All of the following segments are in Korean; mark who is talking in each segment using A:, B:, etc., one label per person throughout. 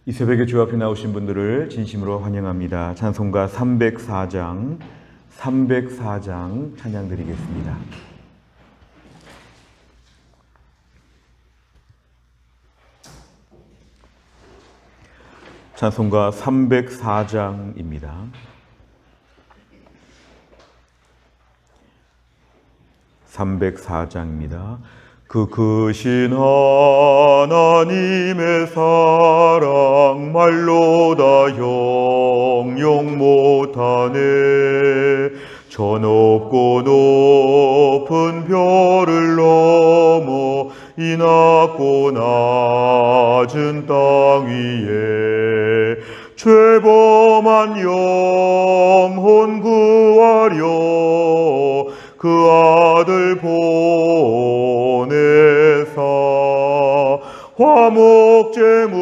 A: 이 새벽에 주 앞에 나오신 분들을 진심으로 환영합니다. 찬송가 304장 찬양 드리겠습니다. 찬송가 304장입니다. 304장입니다. 그 크신 하나님의 사랑 말로 다 형용 못하네. 저 높고 높은 별을 넘어 이 낮고 낮은 땅 위에 죄범한 영혼 구하려 그 아들 보내사 화목제물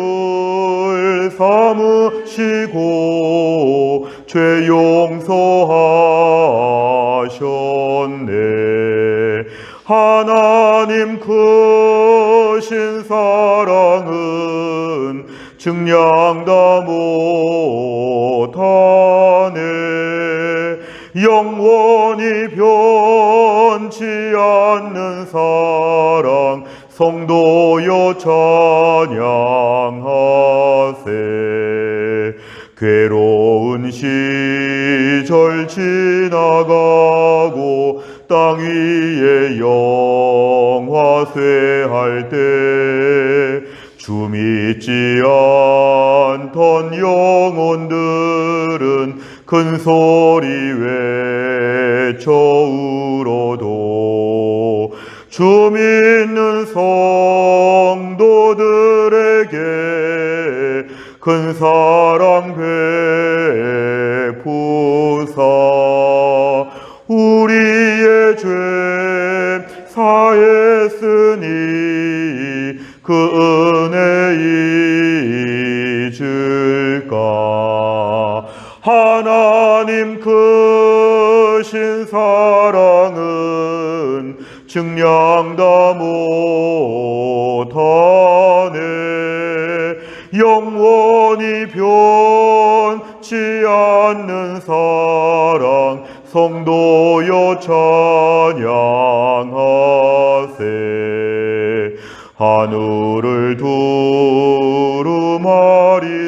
A: 삼으시고 죄 용서하셨네. 하나님 크신 사랑은 증량 다 못하네. 영원히 변치 않는 사랑 성도여 찬양하세. 괴로운 시절 지나가고 땅 위에 영화쇠할 때 주 믿지 않던 영혼들은 큰 소리 외쳐 울어도 주 믿는 성도들에게 큰 사랑 베푸사 우리의 죄 사했으니 그 은혜 잊을까. 하나님 크신 사랑은 증량 다 못하네. 영원히 변치 않는 사랑 성도여 찬양하세. 하늘을 두루마리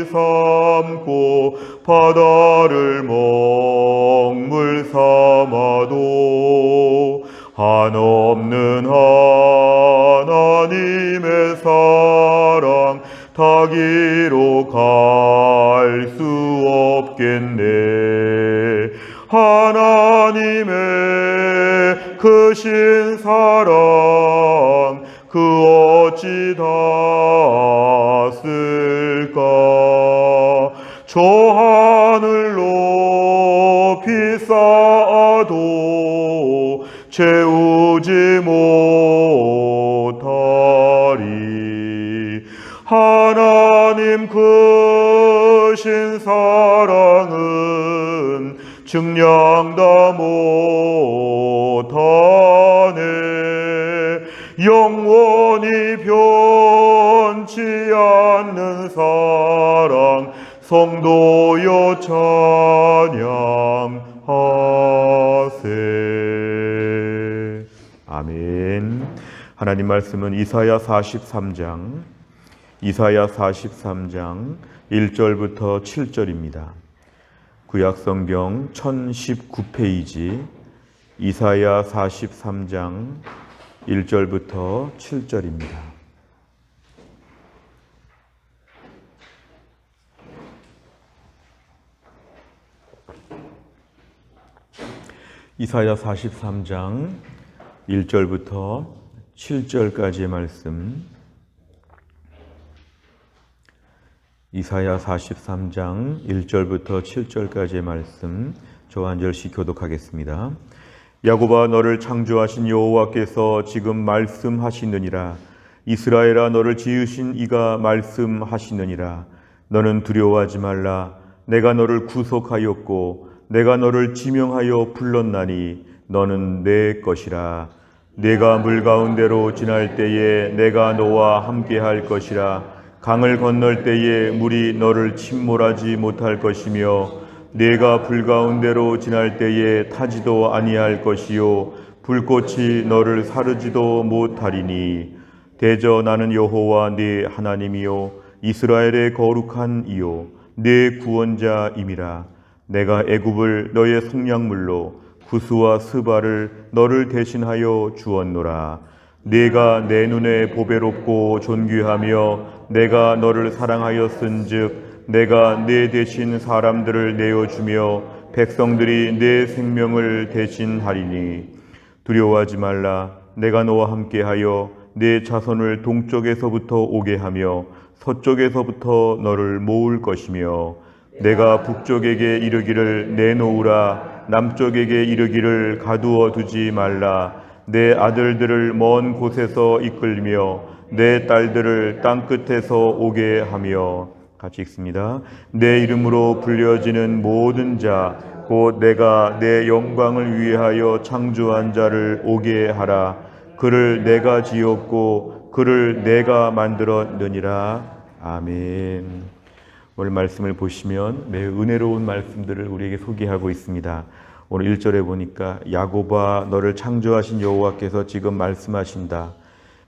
A: 삼고 바다를 먹물 삼아도 한없는 하나님의 사랑 다 기록할 수 없겠네. 하나님의 크신 사랑 그 어찌 닿았을까. 저 하늘 높이 쌓아도 채우지 못하리. 하나님 크신 사랑은 증량 다 못하네. 영원히 변치 않는 사랑 성도여 찬양하세. 아멘. 하나님 말씀은 이사야 43장 1절부터 7절입니다. 구약성경 1019페이지 이사야 43장 1절부터 7절입니다. 이사야 43장 1절부터 7절까지의 말씀. 이사야 43장 1절부터 7절까지의 말씀 저와 한 절씩 교독하겠습니다. 야곱아, 너를 창조하신 여호와께서 지금 말씀하시느니라. 이스라엘아, 너를 지으신 이가 말씀하시느니라. 너는 두려워하지 말라. 내가 너를 구속하였고 내가 너를 지명하여 불렀나니 너는 내 것이라. 내가 물 가운데로 지날 때에 내가 너와 함께할 것이라. 강을 건널 때에 물이 너를 침몰하지 못할 것이며 네가 불 가운데로 지날 때에 타지도 아니할 것이요 불꽃이 너를 사르지도 못하리니 대저 나는 여호와 네 하나님이요 이스라엘의 거룩한 이요 네 구원자임이라. 내가 애굽을 너의 속량물로 구스와 스바를 너를 대신하여 주었노라. 네가 내 눈에 보배롭고 존귀하며 내가 너를 사랑하였은즉 내가 네 대신 사람들을 내어주며 백성들이 네 생명을 대신하리니 두려워하지 말라. 내가 너와 함께하여 네 자손을 동쪽에서부터 오게 하며 서쪽에서부터 너를 모을 것이며 내가 북쪽에게 이르기를 내놓으라 남쪽에게 이르기를 가두어 두지 말라. 내 아들들을 먼 곳에서 이끌며 내 딸들을 땅끝에서 오게 하며 같이 읽습니다. 내 이름으로 불려지는 모든 자 곧 내가 내 영광을 위하여 창조한 자를 오게 하라. 그를 내가 지었고 그를 내가 만들었느니라. 아멘. 오늘 말씀을 보시면 매우 은혜로운 말씀들을 우리에게 소개하고 있습니다. 오늘 1절에 보니까 야곱아 너를 창조하신 여호와께서 지금 말씀하신다.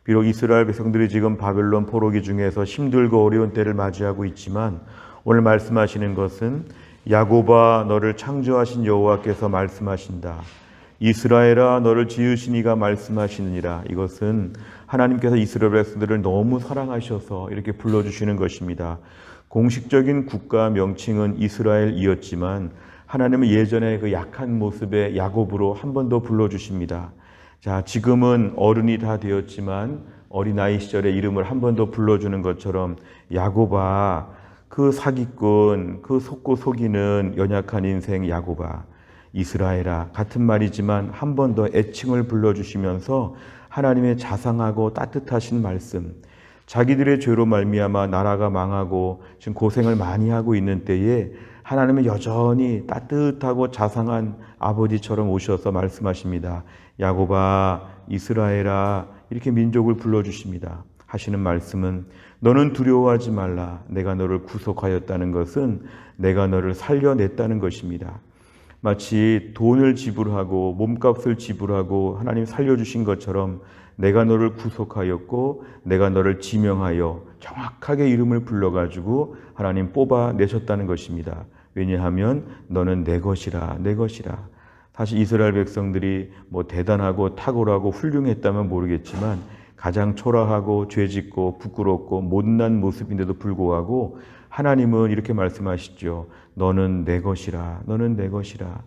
A: 비록 이스라엘 백성들이 지금 바벨론 포로기 중에서 힘들고 어려운 때를 맞이하고 있지만 오늘 말씀하시는 것은 야곱아 너를 창조하신 여호와께서 말씀하신다. 이스라엘아 너를 지으신 이가 말씀하시느니라. 이것은 하나님께서 이스라엘 백성들을 너무 사랑하셔서 이렇게 불러주시는 것입니다. 공식적인 국가 명칭은 이스라엘이었지만 하나님은 예전에 그 약한 모습의 야곱으로 한 번 더 불러주십니다. 자, 지금은 어른이 다 되었지만 어린아이 시절의 이름을 한 번 더 불러주는 것처럼 야곱아 그 사기꾼, 그 속고 속이는 연약한 인생 야곱아, 이스라엘아 같은 말이지만 한 번 더 애칭을 불러주시면서 하나님의 자상하고 따뜻하신 말씀, 자기들의 죄로 말미암아 나라가 망하고 지금 고생을 많이 하고 있는 때에 하나님은 여전히 따뜻하고 자상한 아버지처럼 오셔서 말씀하십니다. 야곱아, 이스라엘아 이렇게 민족을 불러주십니다. 하시는 말씀은 너는 두려워하지 말라. 내가 너를 구속하였다는 것은 내가 너를 살려냈다는 것입니다. 마치 돈을 지불하고 몸값을 지불하고 하나님 살려주신 것처럼 내가 너를 구속하였고 내가 너를 지명하여 정확하게 이름을 불러가지고 하나님 뽑아내셨다는 것입니다. 왜냐하면 너는 내 것이라 내 것이라. 사실 이스라엘 백성들이 뭐 대단하고 탁월하고 훌륭했다면 모르겠지만 가장 초라하고 죄짓고 부끄럽고 못난 모습인데도 불구하고 하나님은 이렇게 말씀하시죠. 너는 내 것이라 너는 내 것이라.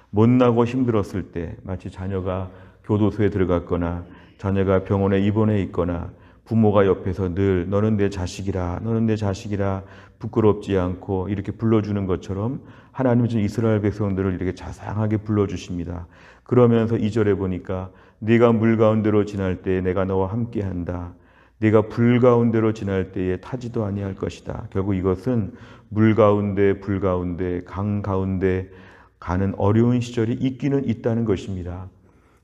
A: 못나고 힘들었을 때 마치 자녀가 교도소에 들어갔거나 자녀가 병원에 입원해 있거나 부모가 옆에서 늘 너는 내 자식이라 너는 내 자식이라 부끄럽지 않고 이렇게 불러주는 것처럼 하나님은 이스라엘 백성들을 이렇게 자상하게 불러주십니다. 그러면서 2절에 보니까 네가 물 가운데로 지날 때에 내가 너와 함께한다. 네가 불 가운데로 지날 때에 타지도 아니할 것이다. 결국 이것은 물 가운데 불 가운데 강 가운데 가는 어려운 시절이 있기는 있다는 것입니다.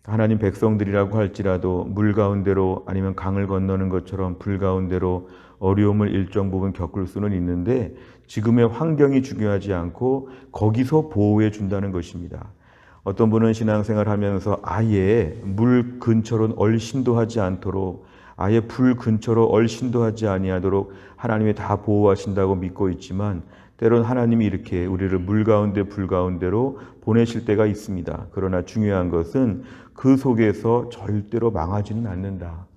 A: 하나님 백성들이라고 할지라도 물 가운데로 아니면 강을 건너는 것처럼 불 가운데로 어려움을 일정 부분 겪을 수는 있는데 지금의 환경이 중요하지 않고 거기서 보호해 준다는 것입니다. 어떤 분은 신앙생활 하면서 아예 물 근처로 얼씬도 하지 않도록 아예 불 근처로 얼씬도 하지 아니하도록 하나님이 다 보호하신다고 믿고 있지만 때론 하나님이 이렇게 우리를 물 가운데 불 가운데로 보내실 때가 있습니다. 그러나 중요한 것은 그 속에서 절대로 망하지는 않는다.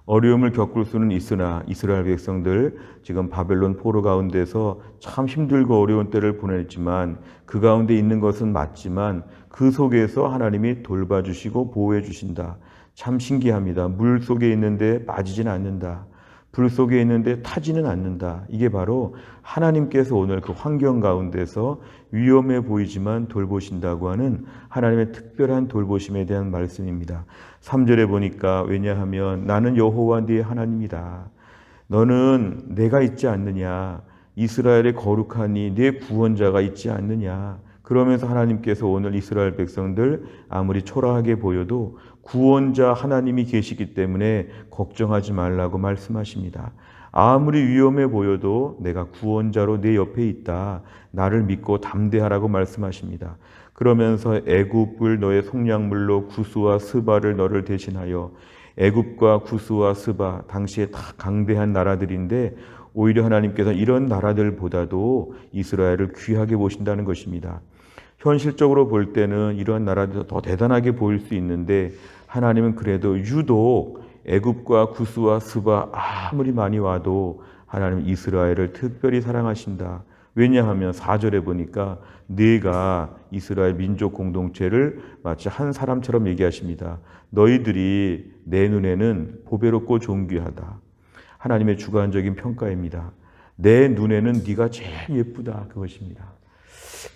A: 어려움을 겪을 수는 있으나 이스라엘 백성들 지금 바벨론 포로 가운데서 참 힘들고 어려운 때를 보냈지만 그 가운데 있는 것은 맞지만 그 속에서 하나님이 돌봐주시고 보호해 주신다. 참 신기합니다. 물 속에 있는데 빠지진 않는다. 불 속에 있는데 타지는 않는다. 이게 바로 하나님께서 오늘 그 환경 가운데서 위험해 보이지만 돌보신다고 하는 하나님의 특별한 돌보심에 대한 말씀입니다. 3절에 보니까 왜냐하면 나는 여호와 네 하나님이다. 너는 내가 있지 않느냐. 이스라엘의 거룩하니 네 구원자가 있지 않느냐. 그러면서 하나님께서 오늘 이스라엘 백성들 아무리 초라하게 보여도 구원자 하나님이 계시기 때문에 걱정하지 말라고 말씀하십니다. 아무리 위험해 보여도 내가 구원자로 내 옆에 있다. 나를 믿고 담대하라고 말씀하십니다. 그러면서 애굽을 너의 속량물로 구스와 스바를 너를 대신하여, 애굽과 구스와 스바 당시에 다 강대한 나라들인데 오히려 하나님께서 이런 나라들보다도 이스라엘을 귀하게 보신다는 것입니다. 현실적으로 볼 때는 이런 나라들이 더 대단하게 보일 수 있는데 하나님은 그래도 유독 애굽과 구스와 스바 아무리 많이 와도 하나님은 이스라엘을 특별히 사랑하신다. 왜냐하면 4절에 보니까 네가 이스라엘 민족 공동체를 마치 한 사람처럼 얘기하십니다. 너희들이 내 눈에는 보배롭고 존귀하다. 하나님의 주관적인 평가입니다. 내 눈에는 네가 제일 예쁘다. 그것입니다.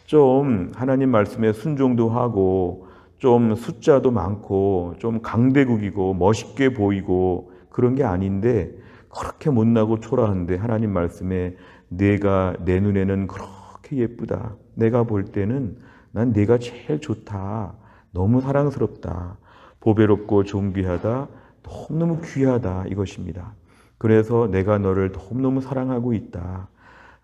A: 좀 하나님 말씀에 순종도 하고 좀 숫자도 많고 좀 강대국이고 멋있게 보이고 그런 게 아닌데 그렇게 못나고 초라한데 하나님 말씀에 내가 내 눈에는 그렇게 예쁘다. 내가 볼 때는 난 네가 제일 좋다. 너무 사랑스럽다. 보배롭고 존귀하다. 너무너무 귀하다. 이것입니다. 그래서 내가 너를 너무너무 사랑하고 있다.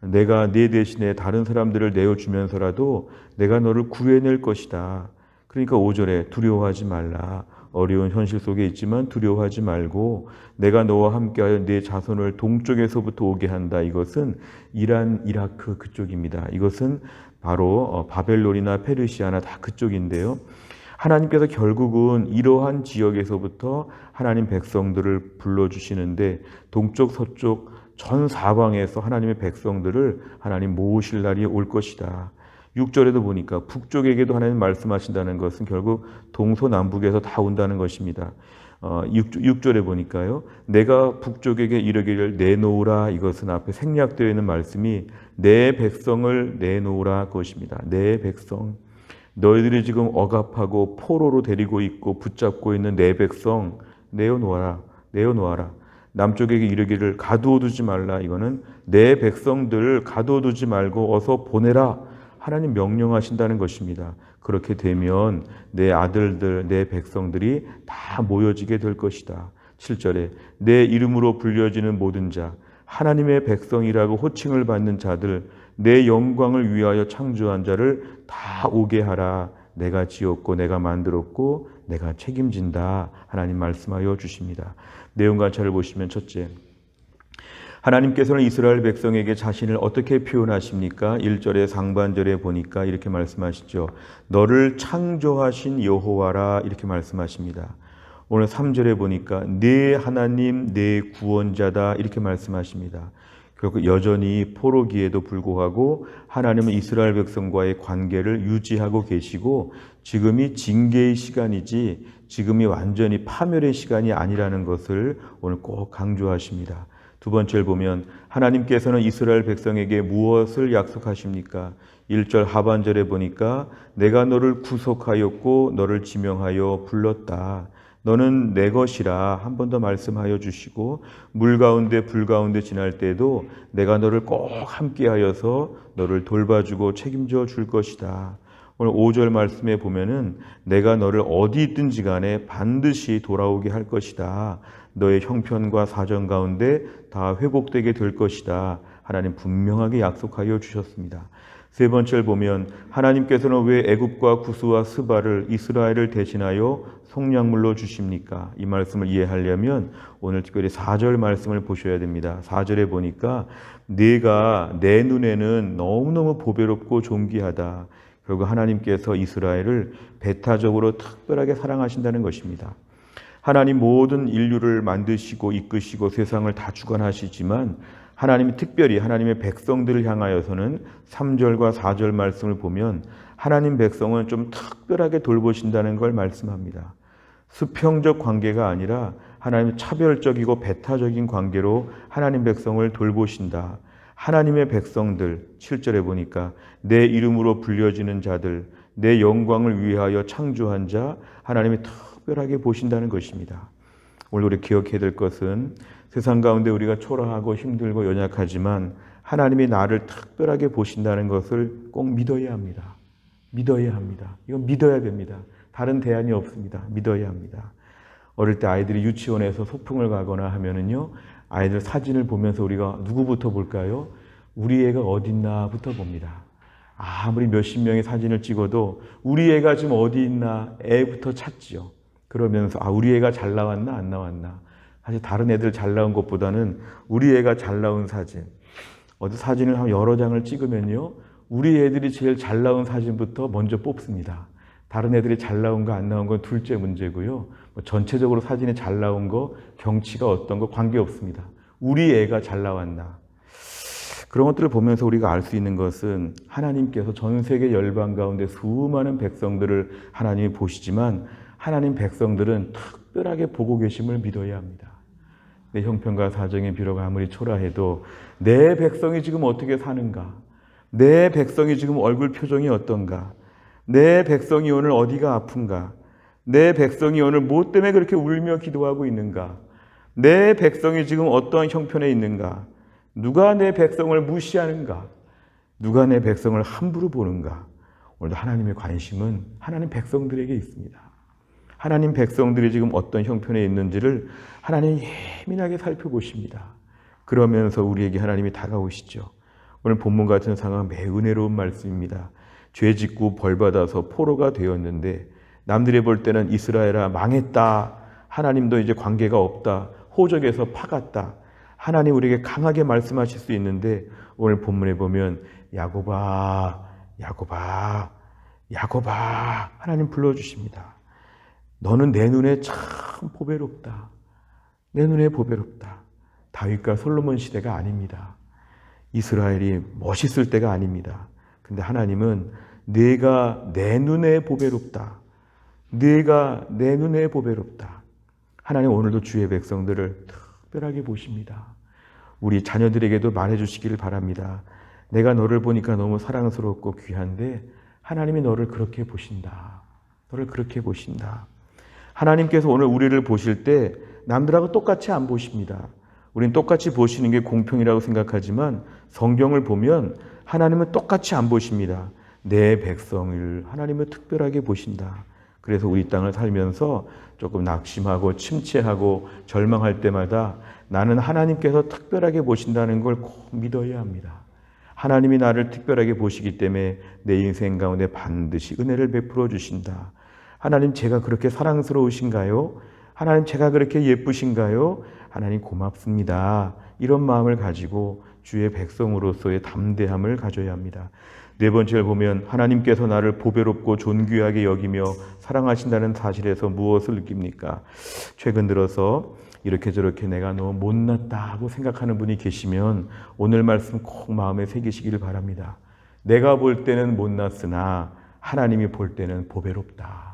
A: 내가 네 대신에 다른 사람들을 내어주면서라도 내가 너를 구해낼 것이다. 그러니까 5절에 두려워하지 말라. 어려운 현실 속에 있지만 두려워하지 말고 내가 너와 함께하여 네 자손을 동쪽에서부터 오게 한다. 이것은 이란, 이라크 그쪽입니다. 이것은 바로 바벨론이나 페르시아나 다 그쪽인데요. 하나님께서 결국은 이러한 지역에서부터 하나님 백성들을 불러주시는데 동쪽, 서쪽, 전 사방에서 하나님의 백성들을 하나님 모으실 날이 올 것이다. 6절에도 보니까 북쪽에게도 하나님 말씀하신다는 것은 결국 동서남북에서 다 온다는 것입니다. 6절에 보니까요. 내가 북쪽에게 이르기를 내놓으라. 이것은 앞에 생략되어 있는 말씀이 내 백성을 내놓으라 것입니다. 내 백성. 너희들이 지금 억압하고 포로로 데리고 있고 붙잡고 있는 내 백성 내어놓아라. 내어놓아라. 남쪽에게 이르기를 가두어두지 말라. 이거는 내 백성들 가두어두지 말고 어서 보내라. 하나님 명령하신다는 것입니다. 그렇게 되면 내 아들들, 내 백성들이 다 모여지게 될 것이다. 7절에 내 이름으로 불려지는 모든 자, 하나님의 백성이라고 호칭을 받는 자들, 내 영광을 위하여 창조한 자를 다 오게 하라. 내가 지었고 내가 만들었고 내가 책임진다. 하나님 말씀하여 주십니다. 내용 관찰을 보시면 첫째, 하나님께서는 이스라엘 백성에게 자신을 어떻게 표현하십니까? 1절의 상반절에 보니까 이렇게 말씀하시죠. 너를 창조하신 여호와라 이렇게 말씀하십니다. 오늘 3절에 보니까 네 하나님 네 구원자다 이렇게 말씀하십니다. 결국 여전히 포로기에도 불구하고 하나님은 이스라엘 백성과의 관계를 유지하고 계시고 지금이 징계의 시간이지 지금이 완전히 파멸의 시간이 아니라는 것을 오늘 꼭 강조하십니다. 두 번째를 보면 하나님께서는 이스라엘 백성에게 무엇을 약속하십니까? 1절 하반절에 보니까 내가 너를 구속하였고 너를 지명하여 불렀다. 너는 내 것이라 한 번 더 말씀하여 주시고 물 가운데 불 가운데 지날 때도 내가 너를 꼭 함께하여서 너를 돌봐주고 책임져 줄 것이다. 오늘 5절 말씀에 보면은 내가 너를 어디 있든지 간에 반드시 돌아오게 할 것이다. 너의 형편과 사정 가운데 다 회복되게 될 것이다. 하나님 분명하게 약속하여 주셨습니다. 세 번째를 보면 하나님께서는 왜 애굽과 구스와 스바를 이스라엘을 대신하여 속량물로 주십니까? 이 말씀을 이해하려면 오늘 특별히 4절 말씀을 보셔야 됩니다. 4절에 보니까 네가 내 눈에는 너무너무 보배롭고 존귀하다. 결국 하나님께서 이스라엘을 배타적으로 특별하게 사랑하신다는 것입니다. 하나님 모든 인류를 만드시고 이끄시고 세상을 다 주관하시지만 하나님이 특별히 하나님의 백성들을 향하여서는 3절과 4절 말씀을 보면 하나님 백성은 좀 특별하게 돌보신다는 걸 말씀합니다. 수평적 관계가 아니라 하나님의 차별적이고 배타적인 관계로 하나님 백성을 돌보신다. 하나님의 백성들 7절에 보니까 내 이름으로 불려지는 자들, 내 영광을 위하여 창조한 자 하나님이 특별하게 보신다는 것입니다. 오늘 우리 기억해야 될 것은 세상 가운데 우리가 초라하고 힘들고 연약하지만 하나님이 나를 특별하게 보신다는 것을 꼭 믿어야 합니다. 믿어야 합니다. 이건 믿어야 됩니다. 다른 대안이 없습니다. 믿어야 합니다. 어릴 때 아이들이 유치원에서 소풍을 가거나 하면은요,
B: 아이들 사진을 보면서 우리가 누구부터 볼까요? 우리 애가 어딨나부터 봅니다. 아무리 몇십 명의 사진을 찍어도 우리 애가 지금 어디 있나 애부터 찾지요. 그러면서 우리 애가 잘 나왔나 안 나왔나. 사실 다른 애들 잘 나온 것보다는 우리 애가 잘 나온 사진. 어디 사진을 한 여러 장을 찍으면요, 우리 애들이 제일 잘 나온 사진부터 먼저 뽑습니다. 다른 애들이 잘 나온 거 안 나온 건 둘째 문제고요. 전체적으로 사진이 잘 나온 거, 경치가 어떤 거 관계없습니다. 우리 애가 잘 나왔나. 그런 것들을 보면서 우리가 알 수 있는 것은 하나님께서 전 세계 열방 가운데 수많은 백성들을 하나님이 보시지만 하나님 백성들은 특별하게 보고 계심을 믿어야 합니다. 내 형편과 사정이 비록 아무리 초라해도 내 백성이 지금 어떻게 사는가? 내 백성이 지금 얼굴 표정이 어떤가? 내 백성이 오늘 어디가 아픈가? 내 백성이 오늘 무엇 때문에 그렇게 울며 기도하고 있는가? 내 백성이 지금 어떠한 형편에 있는가? 누가 내 백성을 무시하는가? 누가 내 백성을 함부로 보는가? 오늘도 하나님의 관심은 하나님 백성들에게 있습니다. 하나님 백성들이 지금 어떤 형편에 있는지를 하나님이 예민하게 살펴보십니다. 그러면서 우리에게 하나님이 다가오시죠. 오늘 본문 같은 상황 매우 은혜로운 말씀입니다. 죄 짓고 벌받아서 포로가 되었는데 남들이 볼 때는 이스라엘아 망했다. 하나님도 이제 관계가 없다. 호적에서 파갔다. 하나님 우리에게 강하게 말씀하실 수 있는데 오늘 본문에 보면 야곱아, 야곱아, 야곱아 하나님 불러주십니다. 너는 내 눈에 참 보배롭다. 내 눈에 보배롭다. 다윗과 솔로몬 시대가 아닙니다. 이스라엘이 멋있을 때가 아닙니다. 근데 하나님은 네가 내 눈에 보배롭다. 네가 내 눈에 보배롭다. 하나님 오늘도 주의 백성들을 특별하게 보십니다. 우리 자녀들에게도 말해주시기를 바랍니다. 내가 너를 보니까 너무 사랑스럽고 귀한데 하나님이 너를 그렇게 보신다. 너를 그렇게 보신다. 하나님께서 오늘 우리를 보실 때 남들하고 똑같이 안 보십니다. 우리는 똑같이 보시는 게 공평이라고 생각하지만 성경을 보면 하나님은 똑같이 안 보십니다. 내 백성을 하나님은 특별하게 보신다. 그래서 우리 땅을 살면서 조금 낙심하고 침체하고 절망할 때마다 나는 하나님께서 특별하게 보신다는 걸 꼭 믿어야 합니다. 하나님이 나를 특별하게 보시기 때문에 내 인생 가운데 반드시 은혜를 베풀어 주신다. 하나님 제가 그렇게 사랑스러우신가요? 하나님 제가 그렇게 예쁘신가요? 하나님 고맙습니다. 이런 마음을 가지고 주의 백성으로서의 담대함을 가져야 합니다. 네 번째를 보면 하나님께서 나를 보배롭고 존귀하게 여기며 사랑하신다는 사실에서 무엇을 느낍니까? 최근 들어서 이렇게 저렇게 내가 너무 못났다고 생각하는 분이 계시면 오늘 말씀 꼭 마음에 새기시기를 바랍니다. 내가 볼 때는 못났으나 하나님이 볼 때는 보배롭다.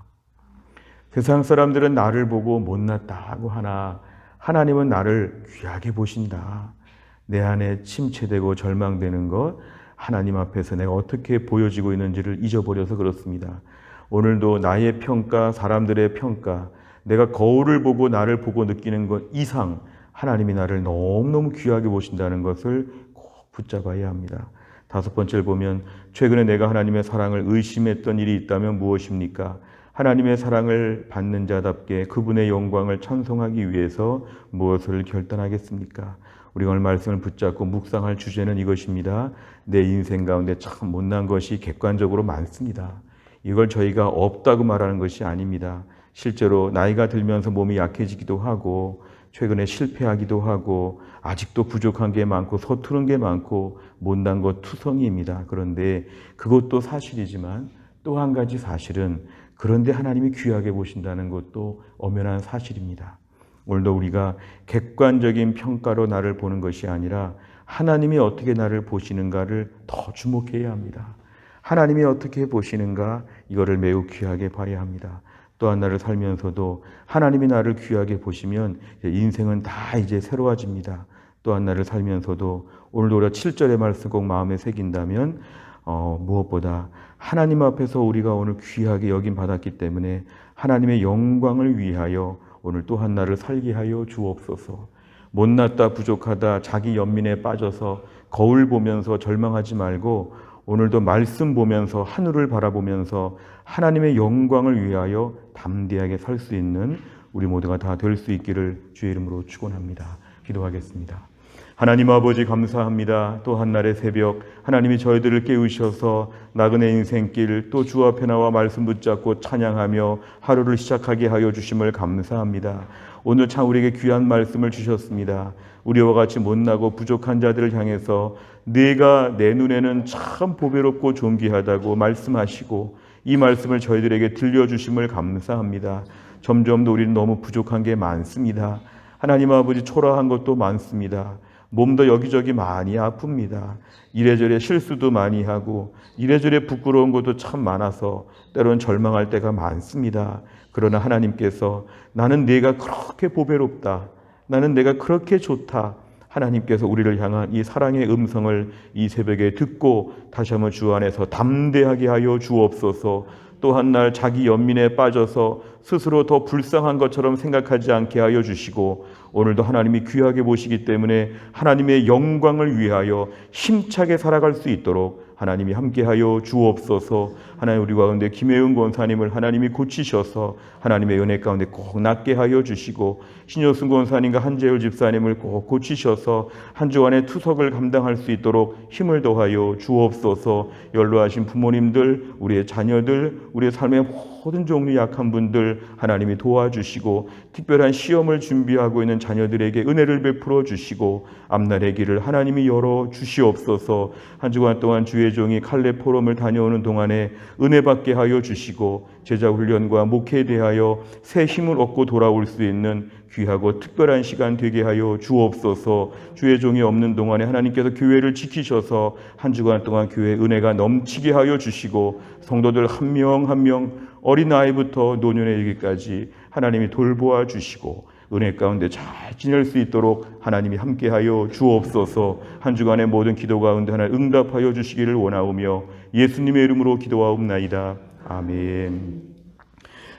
B: 세상 사람들은 나를 보고 못났다고 하나 하나님은 나를 귀하게 보신다. 내 안에 침체되고 절망되는 것 하나님 앞에서 내가 어떻게 보여지고 있는지를 잊어버려서 그렇습니다. 오늘도 나의 평가, 사람들의 평가, 내가 거울을 보고 나를 보고 느끼는 것 이상 하나님이 나를 너무너무 귀하게 보신다는 것을 꼭 붙잡아야 합니다. 다섯 번째를 보면 최근에 내가 하나님의 사랑을 의심했던 일이 있다면 무엇입니까? 하나님의 사랑을 받는 자답게 그분의 영광을 찬송하기 위해서 무엇을 결단하겠습니까? 우리가 오늘 말씀을 붙잡고 묵상할 주제는 이것입니다. 내 인생 가운데 참 못난 것이 객관적으로 많습니다. 이걸 저희가 없다고 말하는 것이 아닙니다. 실제로 나이가 들면서 몸이 약해지기도 하고 최근에 실패하기도 하고 아직도 부족한 게 많고 서투른 게 많고 못난 것 투성이입니다. 그런데 그것도 사실이지만 또 한 가지 사실은 그런데 하나님이 귀하게 보신다는 것도 엄연한 사실입니다. 오늘도 우리가 객관적인 평가로 나를 보는 것이 아니라 하나님이 어떻게 나를 보시는가를 더 주목해야 합니다. 하나님이 어떻게 보시는가 이거를 매우 귀하게 봐야 합니다. 또한 나를 살면서도 하나님이 나를 귀하게 보시면 인생은 다 이제 새로워집니다. 또한 나를 살면서도 오늘도 우리가 7절의 말씀 꼭 마음에 새긴다면 무엇보다 하나님 앞에서 우리가 오늘 귀하게 여김 받았기 때문에 하나님의 영광을 위하여 오늘 또한 나를 살게 하여 주옵소서. 못났다 부족하다 자기 연민에 빠져서 거울 보면서 절망하지 말고 오늘도 말씀 보면서 하늘을 바라보면서 하나님의 영광을 위하여 담대하게 살 수 있는 우리 모두가 다 될 수 있기를 주의 이름으로 축원합니다. 기도하겠습니다. 하나님 아버지 감사합니다. 또 한날의 새벽 하나님이 저희들을 깨우셔서 나그네 인생길 또 주 앞에 나와 말씀 붙잡고 찬양하며 하루를 시작하게 하여 주심을 감사합니다. 오늘 참 우리에게 귀한 말씀을 주셨습니다. 우리와 같이 못나고 부족한 자들을 향해서 네가 내 눈에는 참 보배롭고 존귀하다고 말씀하시고 이 말씀을 저희들에게 들려주심을 감사합니다. 점점 더 우리는 너무 부족한 게 많습니다. 하나님 아버지 초라한 것도 많습니다. 몸도 여기저기 많이 아픕니다. 이래저래 실수도 많이 하고 이래저래 부끄러운 것도 참 많아서 때로는 절망할 때가 많습니다. 그러나 하나님께서 나는 네가 그렇게 보배롭다. 나는 내가 그렇게 좋다. 하나님께서 우리를 향한 이 사랑의 음성을 이 새벽에 듣고 다시 한번 주 안에서 담대하게 하여 주옵소서. 또 한 날 자기 연민에 빠져서 스스로 더 불쌍한 것처럼 생각하지 않게 하여 주시고 오늘도 하나님이 귀하게 보시기 때문에 하나님의 영광을 위하여 힘차게 살아갈 수 있도록 하나님이 함께하여 주옵소서. 하나님 우리 가운데 김혜은 권사님을 하나님이 고치셔서 하나님의 은혜 가운데 꼭 낫게 하여 주시고 신효순 권사님과 한재율 집사님을 꼭 고치셔서 한 주간의 투석을 감당할 수 있도록 힘을 더하여 주옵소서. 연로하신 부모님들, 우리의 자녀들, 우리의 삶의 모든 종류 약한 분들 하나님이 도와주시고 특별한 시험을 준비하고 있는 자녀들에게 은혜를 베풀어 주시고 앞날의 길을 하나님이 열어 주시옵소서. 한 주간 동안 주의 종이 칼레 포럼을 다녀오는 동안에 은혜 받게 하여 주시고 제자 훈련과 목회에 대하여 새 힘을 얻고 돌아올 수 있는 귀하고 특별한 시간 되게 하여 주옵소서. 주의 종이 없는 동안에 하나님께서 교회를 지키셔서 한 주간 동안 교회에 은혜가 넘치게 하여 주시고 성도들 한 명 한 명 어린아이부터 노년에 이르기까지 하나님이 돌보아 주시고 은혜 가운데 잘 지낼 수 있도록 하나님이 함께하여 주옵소서. 한 주간의 모든 기도 가운데 하나님 응답하여 주시기를 원하오며 예수님의 이름으로 기도하옵나이다. 아멘.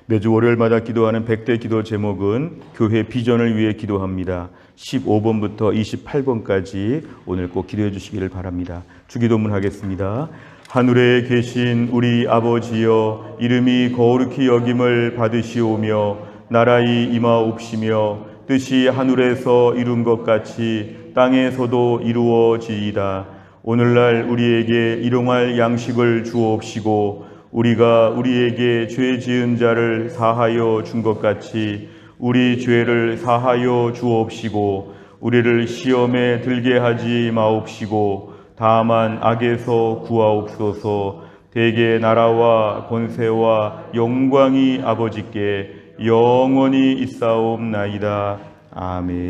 B: 매주 월요일마다 기도하는 100대 기도 제목은 교회 비전을 위해 기도합니다. 15번부터 28번까지 오늘 꼭 기도해 주시기를 바랍니다. 주기도문 하겠습니다. 하늘에 계신 우리 아버지여 이름이 거룩히 여김을 받으시오며 나라의 임하옵시며 뜻이 하늘에서 이룬 것 같이 땅에서도 이루어지이다. 오늘날 우리에게 일용할 양식을 주옵시고 우리가 우리에게 죄 지은 자를 사하여 준 것 같이 우리 죄를 사하여 주옵시고 우리를 시험에 들게 하지 마옵시고 다만 악에서 구하옵소서. 대개 나라와 권세와 영광이 아버지께 영원히 있사옵나이다. 아멘.